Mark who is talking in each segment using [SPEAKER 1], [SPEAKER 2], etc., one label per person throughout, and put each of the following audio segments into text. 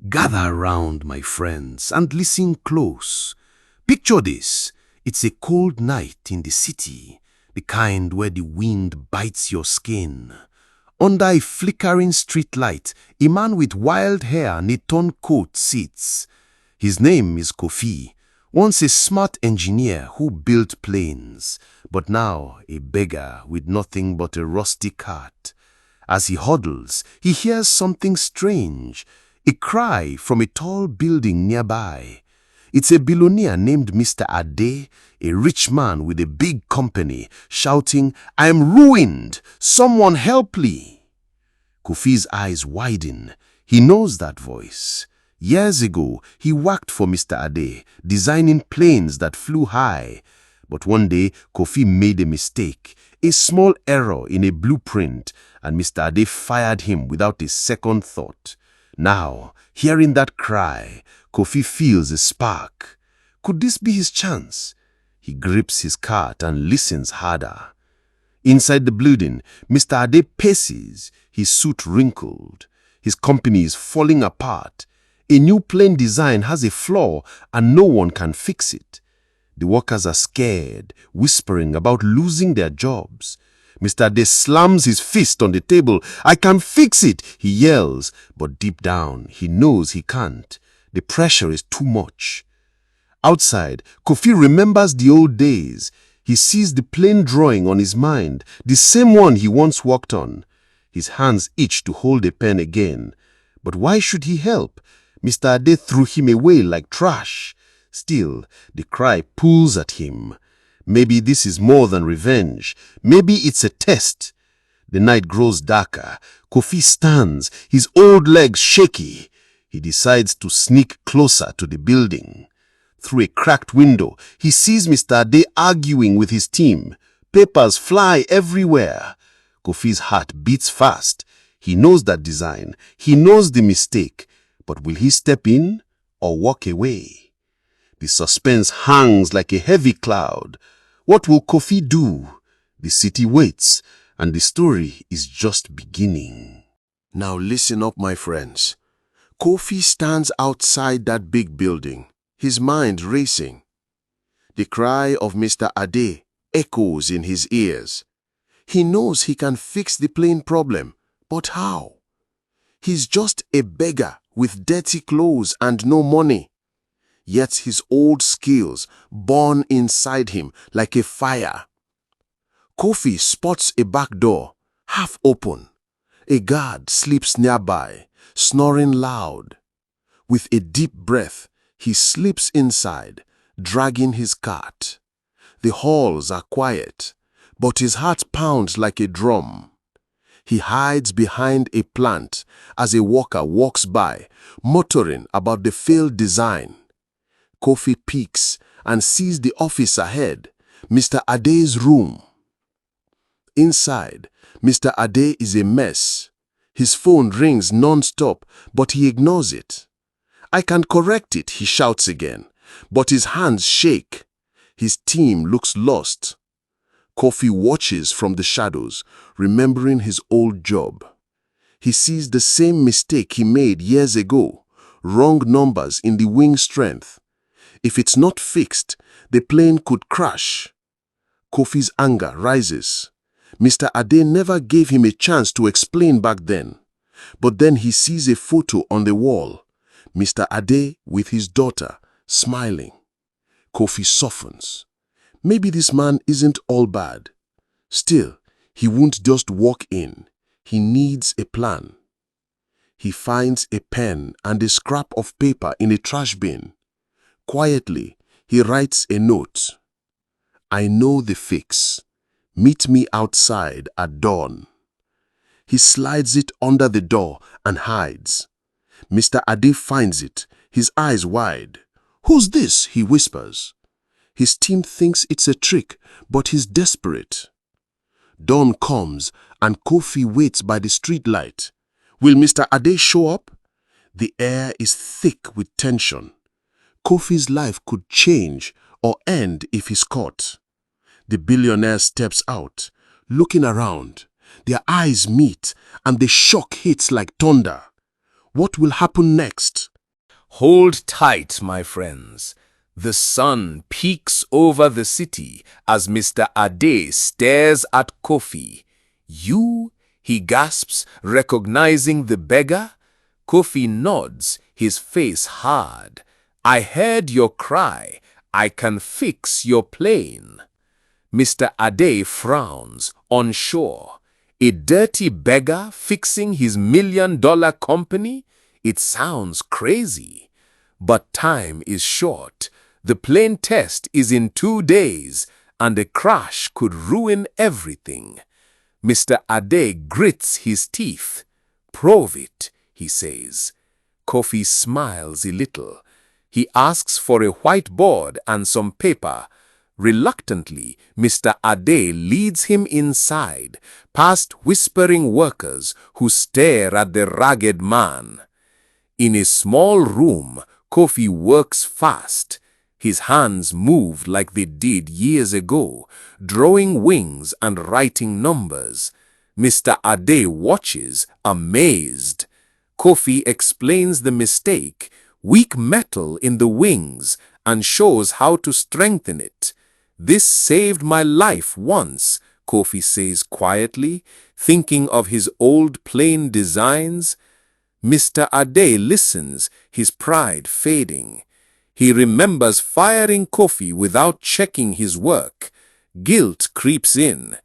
[SPEAKER 1] Gather round, my friends, and listen close. Picture this. It's a cold night in the city, the kind where the wind bites your skin. Under a flickering streetlight, a man with wild hair and a torn coat sits. His name is Kofi, once a smart engineer who built planes, but now a beggar with nothing but a rusty cart. As he huddles, he hears something strange, a cry from a tall building nearby. It's a billionaire named Mr. Ade, a rich man with a big company, shouting, "I'm ruined! Someone help me!" Kofi's eyes widen. He knows that voice. Years ago, he worked for Mr. Ade, designing planes that flew high. But one day, Kofi made a mistake, a small error in a blueprint, and Mr. Ade fired him without a second thought. Now, hearing that cry, Kofi feels a spark. Could this be his chance? He grips his cart and listens harder. Inside the building, Mr. Ade paces, his suit wrinkled. His company is falling apart. A new plane design has a flaw and no one can fix it. The workers are scared, whispering about losing their jobs. Mr. Ade slams his fist on the table. "I can fix it," he yells, but deep down, he knows he can't. The pressure is too much. Outside, Kofi remembers the old days. He sees the plane drawing on his mind, the same one he once worked on. His hands itch to hold a pen again. But why should he help? Mr. Ade threw him away like trash. Still, the cry pulls at him. Maybe this is more than revenge. Maybe it's a test. The night grows darker. Kofi stands, his old legs shaky. He decides to sneak closer to the building. Through a cracked window, he sees Mr. Ade arguing with his team. Papers fly everywhere. Kofi's heart beats fast. He knows that design. He knows the mistake. But will he step in or walk away? The suspense hangs like a heavy cloud. What will Kofi do? The city waits, and the story is just beginning. Now listen up, my friends. Kofi stands outside that big building, his mind racing. The cry of Mr. Ade echoes in his ears. He knows he can fix the plane problem, but how? He's just a beggar with dirty clothes and no money. Yet his old skills burn inside him like a fire. Kofi spots a back door, half open. A guard sleeps nearby, snoring loud. With a deep breath, he slips inside, dragging his cart. The halls are quiet, but his heart pounds like a drum. He hides behind a plant as a worker walks by, muttering about the failed design. Kofi peeks and sees the office ahead, Mr. Ade's room. Inside, Mr. Ade is a mess. His phone rings non-stop, but he ignores it. "I can correct it," he shouts again, but his hands shake. His team looks lost. Kofi watches from the shadows, remembering his old job. He sees the same mistake he made years ago, wrong numbers in the wing strength. If it's not fixed, the plane could crash. Kofi's anger rises. Mr. Ade never gave him a chance to explain back then. But then he sees a photo on the wall. Mr. Ade with his daughter, smiling. Kofi softens. Maybe this man isn't all bad. Still, he won't just walk in. He needs a plan. He finds a pen and a scrap of paper in a trash bin. Quietly, he writes a note. "I know the fix. Meet me outside at dawn." He slides it under the door and hides. Mr. Ade finds it, his eyes wide. "Who's this?" he whispers. His team thinks it's a trick, but he's desperate. Dawn comes and Kofi waits by the streetlight. Will Mr. Ade show up? The air is thick with tension. Kofi's life could change or end if he's caught. The billionaire steps out, looking around. Their eyes meet and the shock hits like thunder. What will happen next?
[SPEAKER 2] Hold tight, my friends. The sun peeks over the city as Mr. Ade stares at Kofi. You? He gasps, recognizing the beggar. Kofi nods, his face hard. I heard your cry. I can fix your plane. Mr. Ade frowns, unsure. A dirty beggar fixing his $1 million company? It sounds crazy. But time is short. The plane test is in 2 days, and a crash could ruin everything. Mr. Ade grits his teeth. Prove it, he says. Kofi smiles a little. He asks for a whiteboard and some paper. Reluctantly, Mr. Ade leads him inside, past whispering workers who stare at the ragged man. In a small room, Kofi works fast. His hands move like they did years ago, drawing wings and writing numbers. Mr. Ade watches, amazed. Kofi explains the mistake, weak metal in the wings, and shows how to strengthen it. This saved my life once, Kofi says quietly, thinking of his old plane designs. Mr. Ade listens, his pride fading. He remembers firing Kofi without checking his work. Guilt creeps in.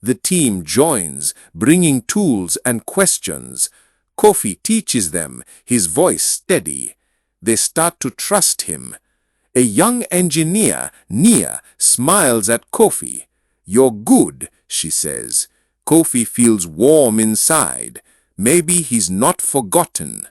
[SPEAKER 2] The team joins, bringing tools and questions. Kofi teaches them, his voice steady. They start to trust him. A young engineer, Nia, smiles at Kofi. You're good, she says. Kofi feels warm inside. Maybe he's not forgotten.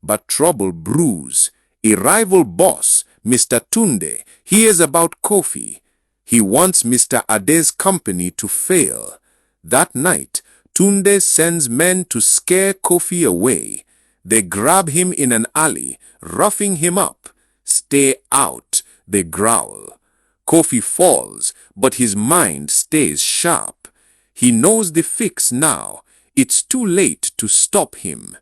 [SPEAKER 2] But trouble brews. A rival boss, Mr. Tunde, hears about Kofi. He wants Mr. Ade's company to fail. That night, Tunde sends men to scare Kofi away. They grab him in an alley, roughing him up. Stay out, they growl. Kofi falls, but his mind stays sharp. He knows the fix now. It's too late to stop him.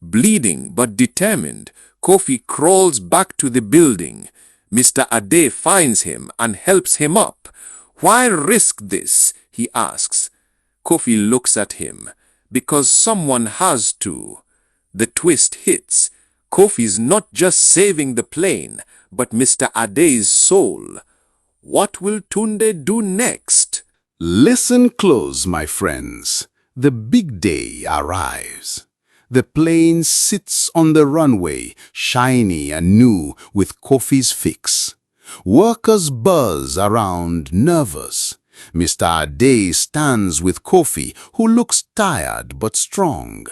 [SPEAKER 2] Bleeding but determined, Kofi crawls back to the building. Mr. Ade finds him and helps him up. Why risk this? He asks. Kofi looks at him. Because someone has to. The twist hits. Kofi's not just saving the plane, but Mr. Ade's soul. What will Tunde do next?
[SPEAKER 1] Listen close, my friends. The big day arrives. The plane sits on the runway, shiny and new with Kofi's fix. Workers buzz around, nervous. Mr. Ade stands with Kofi, who looks tired but strong.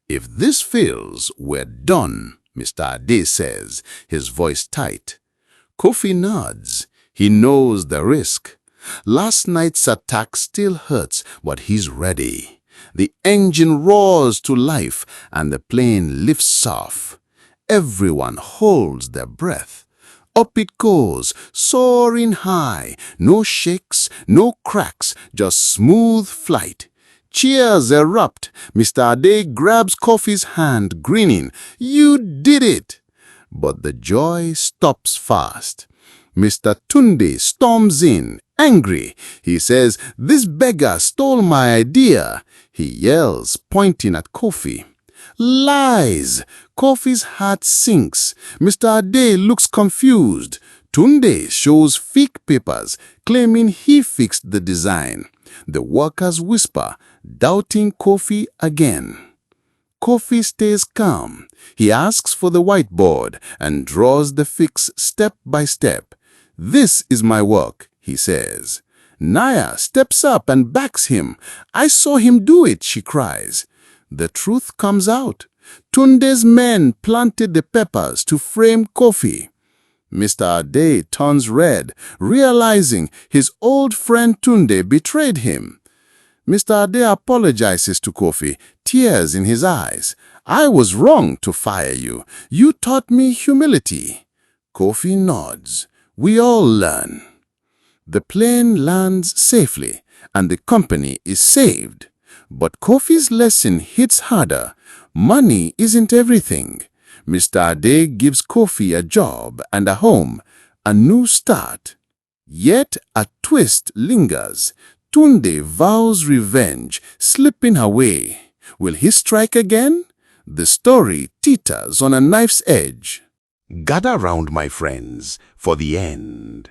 [SPEAKER 1] If this fails, we're done, Mr. Ade says, his voice tight. Kofi nods. He knows the risk. Last night's attack still hurts, but he's ready. The engine roars to life and the plane lifts off. Everyone holds their breath. Up it goes, soaring high. No shakes, no cracks, just smooth flight. Cheers erupt. Mr. Ade grabs Kofi's hand, grinning. You did it! But the joy stops fast. Mr. Tunde storms in, angry. He says, this beggar stole my idea. He yells, pointing at Kofi. Lies! Kofi's heart sinks. Mr. Ade looks confused. Tunde shows fake papers, claiming he fixed the design. The workers whisper, doubting Kofi again. Kofi stays calm. He asks for the whiteboard and draws the fix step by step. This is my work, he says. Naya steps up and backs him. I saw him do it, she cries. The truth comes out. Tunde's men planted the peppers to frame Kofi. Mr. Ade turns red, realizing his old friend Tunde betrayed him. Mr. Ade apologizes to Kofi, tears in his eyes. I was wrong to fire you. You taught me humility. Kofi nods. We all learn. The plane lands safely, and the company is saved. But Kofi's lesson hits harder. Money isn't everything.
[SPEAKER 2] Mr. Ade gives Kofi a job and a home, a new start. Yet a twist lingers. Tunde vows revenge, slipping away. Will he strike again? The story teeters on a knife's edge.
[SPEAKER 1] Gather round, my friends, for the end.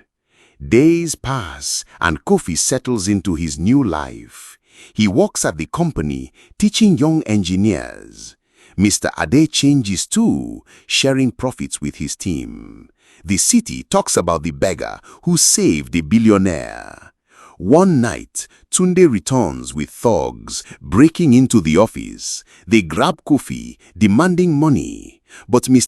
[SPEAKER 1] Days pass and Kofi settles into his new life. He works at the company, teaching young engineers. Mr. Ade changes too, sharing profits with his team. The city talks about the beggar who saved the billionaire. One night, Tunde returns with thugs, breaking into the office. They grab Kofi, demanding money. But Mr.